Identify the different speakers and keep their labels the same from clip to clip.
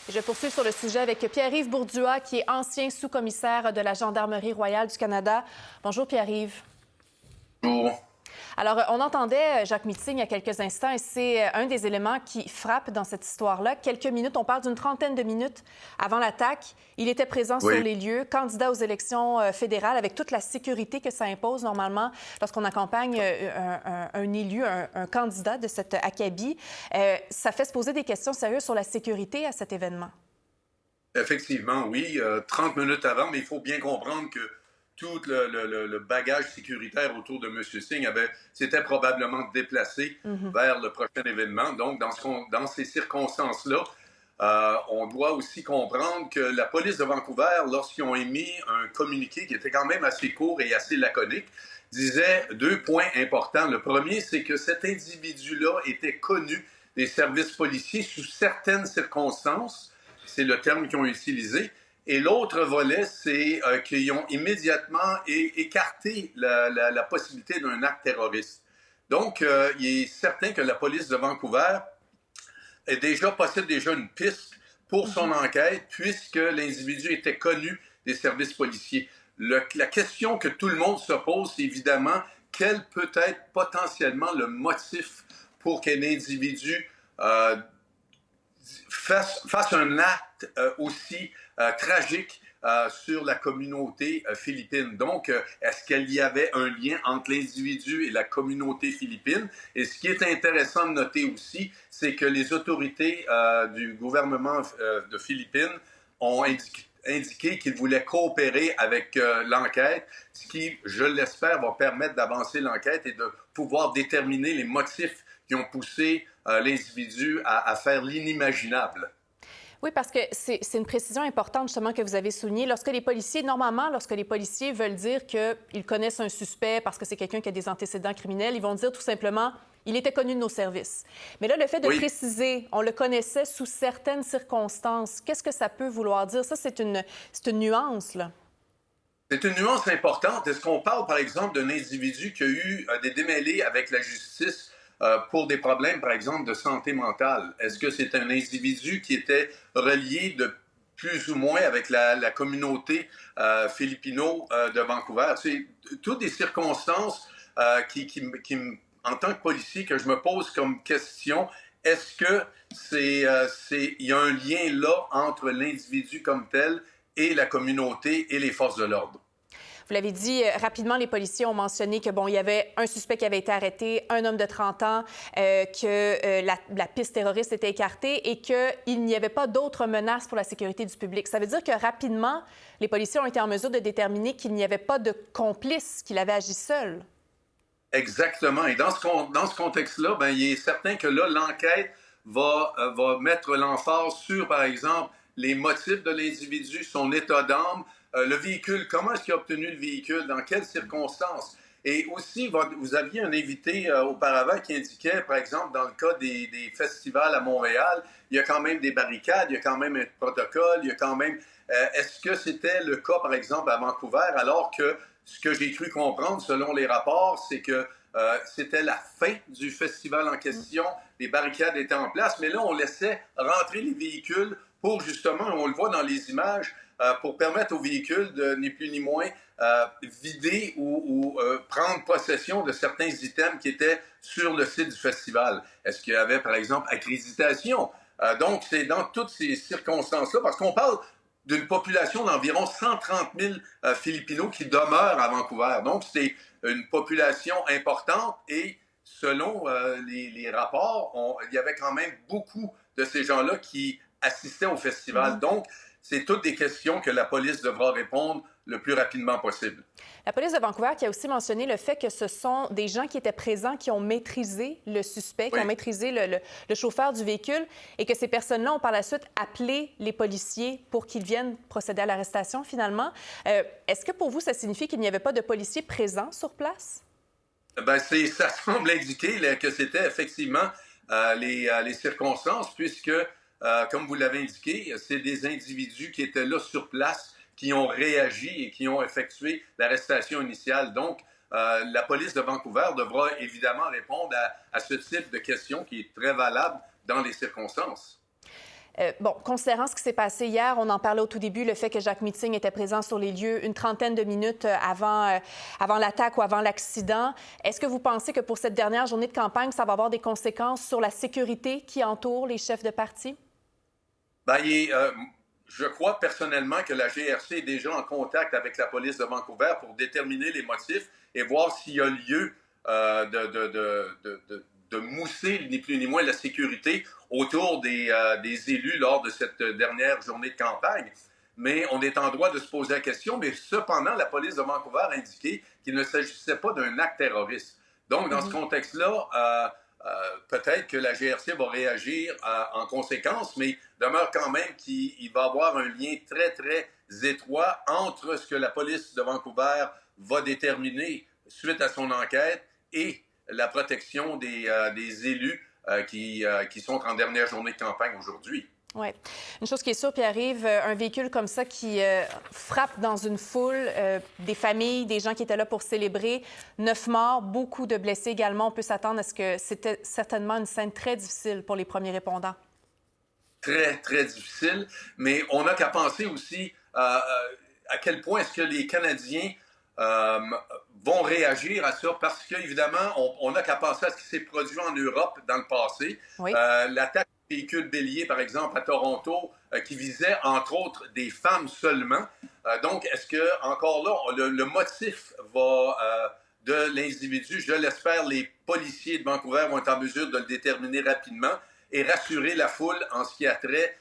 Speaker 1: Je poursuis sur le sujet avec Pierre-Yves Bourdua, qui est ancien sous-commissaire de la Gendarmerie royale du Canada. Bonjour Pierre-Yves.
Speaker 2: Bonjour.
Speaker 1: Alors, on entendait Jacques Meeting il y a quelques instants et c'est un des éléments qui frappe dans cette histoire-là. Quelques minutes, on parle d'une trentaine de minutes avant l'attaque. Il était présent sur les lieux, candidat aux élections fédérales avec toute la sécurité que ça impose normalement lorsqu'on accompagne un élu, un candidat de cette acabit. Ça fait se poser des questions sérieuses sur la sécurité à cet événement.
Speaker 2: Effectivement, oui. 30 minutes avant, mais il faut bien comprendre que tout le bagage sécuritaire autour de M. Singh s'était probablement déplacé vers le prochain événement. Donc, dans ces circonstances-là, on doit aussi comprendre que la police de Vancouver, lorsqu'ils ont émis un communiqué qui était quand même assez court et assez laconique, disait 2 points importants. Le premier, c'est que cet individu-là était connu des services policiers sous certaines circonstances. C'est le terme qu'ils ont utilisé. Et l'autre volet, c'est qu'ils ont immédiatement écarté la possibilité d'un acte terroriste. Donc, il est certain que la police de Vancouver possède déjà une piste pour son enquête, puisque l'individu était connu des services policiers. La question que tout le monde se pose, c'est évidemment quel peut être potentiellement le motif pour qu'un individu fasse un acte aussi tragique sur la communauté philippine. Donc, est-ce qu'il y avait un lien entre l'individu et la communauté philippine? Et ce qui est intéressant de noter aussi, c'est que les autorités du gouvernement de Philippines ont indiqué qu'ils voulaient coopérer avec l'enquête, ce qui, je l'espère, va permettre d'avancer l'enquête et de pouvoir déterminer les motifs qui ont poussé l'individu à faire l'inimaginable.
Speaker 1: Oui, parce que c'est une précision importante, justement, que vous avez soulignée. Lorsque les policiers veulent dire qu'ils connaissent un suspect parce que c'est quelqu'un qui a des antécédents criminels, ils vont dire tout simplement « il était connu de nos services ». Mais là, le fait de préciser « on le connaissait sous certaines circonstances », qu'est-ce que ça peut vouloir dire? Ça, c'est une nuance, là.
Speaker 2: C'est une nuance importante. Est-ce qu'on parle, par exemple, d'un individu qui a eu des démêlés avec la justice pour des problèmes, par exemple, de santé mentale? Est-ce que c'est un individu qui était relié de plus ou moins avec la communauté philippino de Vancouver? C'est toutes des circonstances en tant que policier, que je me pose comme question. Est-ce que il y a un lien là entre l'individu comme tel et la communauté et les forces de l'ordre?
Speaker 1: Vous l'avez dit, rapidement, les policiers ont mentionné que, il y avait un suspect qui avait été arrêté, un homme de 30 ans, que la piste terroriste était écartée et qu'il n'y avait pas d'autres menaces pour la sécurité du public. Ça veut dire que, rapidement, les policiers ont été en mesure de déterminer qu'il n'y avait pas de complice, qu'il avait agi seul.
Speaker 2: Exactement. Et dans ce contexte-là, il est certain que là, l'enquête va mettre l'emphase sur, par exemple, les motifs de l'individu, son état d'âme, le véhicule, comment est-ce qu'il a obtenu le véhicule, dans quelles circonstances. Et aussi, vous aviez un invité auparavant qui indiquait, par exemple, dans le cas des festivals à Montréal, il y a quand même des barricades, il y a quand même un protocole, il y a quand même... est-ce que c'était le cas, par exemple, à Vancouver, alors que ce que j'ai cru comprendre, selon les rapports, c'est que c'était la fin du festival en question, les barricades étaient en place, mais là, on laissait rentrer les véhicules pour justement, on le voit dans les images, pour permettre aux véhicules de, ni plus ni moins, vider ou prendre possession de certains items qui étaient sur le site du festival. Est-ce qu'il y avait, par exemple, accréditation? Donc, c'est dans toutes ces circonstances-là, parce qu'on parle d'une population d'environ 130 000 Philippinos qui demeurent à Vancouver. Donc, c'est une population importante et selon les rapports, il y avait quand même beaucoup de ces gens-là qui assistaient au festival. Donc, c'est toutes des questions que la police devra répondre le plus rapidement possible.
Speaker 1: La police de Vancouver qui a aussi mentionné le fait que ce sont des gens qui étaient présents, qui ont maîtrisé le suspect, qui ont maîtrisé le chauffeur du véhicule et que ces personnes-là ont par la suite appelé les policiers pour qu'ils viennent procéder à l'arrestation finalement. Est-ce que pour vous, ça signifie qu'il n'y avait pas de policiers présents sur place?
Speaker 2: Ça semble indiquer que c'était effectivement les circonstances puisque, comme vous l'avez indiqué, c'est des individus qui étaient là sur place qui ont réagi et qui ont effectué l'arrestation initiale. Donc, la police de Vancouver devra évidemment répondre à ce type de questions qui est très valable dans les circonstances.
Speaker 1: Considérant ce qui s'est passé hier, on en parlait au tout début, le fait que Jacques Meeting était présent sur les lieux une trentaine de minutes avant l'attaque ou avant l'accident. Est-ce que vous pensez que pour cette dernière journée de campagne, ça va avoir des conséquences sur la sécurité qui entoure les chefs de parti?
Speaker 2: Je crois personnellement que la GRC est déjà en contact avec la police de Vancouver pour déterminer les motifs et voir s'il y a lieu de mousser ni plus ni moins la sécurité autour des élus lors de cette dernière journée de campagne. Mais on est en droit de se poser la question. Mais cependant, la police de Vancouver a indiqué qu'il ne s'agissait pas d'un acte terroriste. Donc, dans ce contexte-là, peut-être que la GRC va réagir en conséquence, mais demeure quand même qu'il va y avoir un lien très, très étroit entre ce que la police de Vancouver va déterminer suite à son enquête et la protection des élus qui sont en dernière journée de campagne aujourd'hui.
Speaker 1: Oui. Une chose qui est sûre, Pierre-Yves, un véhicule comme ça qui frappe dans une foule, des familles, des gens qui étaient là pour célébrer, 9 morts, beaucoup de blessés également. On peut s'attendre à ce que c'était certainement une scène très difficile pour les premiers répondants.
Speaker 2: Très, très difficile, mais on n'a qu'à penser aussi à quel point est-ce que les Canadiens vont réagir à ça, parce qu'évidemment, on n'a qu'à penser à ce qui s'est produit en Europe dans le passé.
Speaker 1: Oui.
Speaker 2: L'attaque de véhicules béliers, par exemple, à Toronto, qui visait, entre autres, des femmes seulement. Donc, est-ce que, encore là, le motif de l'individu, je l'espère, les policiers de Vancouver vont être en mesure de le déterminer rapidement et rassurer la foule en ce qui a trait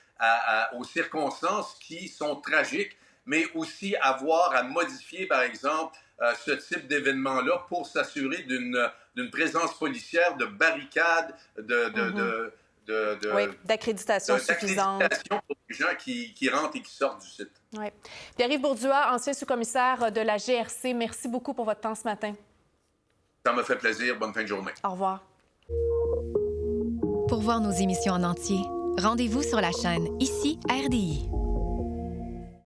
Speaker 2: aux circonstances qui sont tragiques, mais aussi avoir à modifier, par exemple, ce type d'événement-là pour s'assurer d'une présence policière, de barricades,
Speaker 1: d'accréditation suffisante.
Speaker 2: D'accréditation pour les gens qui rentrent et qui sortent du site.
Speaker 1: Oui. Pierre-Yves Bourdouat, ancien sous-commissaire de la GRC, merci beaucoup pour votre temps ce matin.
Speaker 2: Ça m'a fait plaisir. Bonne fin de journée.
Speaker 1: Au revoir.
Speaker 3: Pour voir nos émissions en entier, rendez-vous sur la chaîne Ici RDI.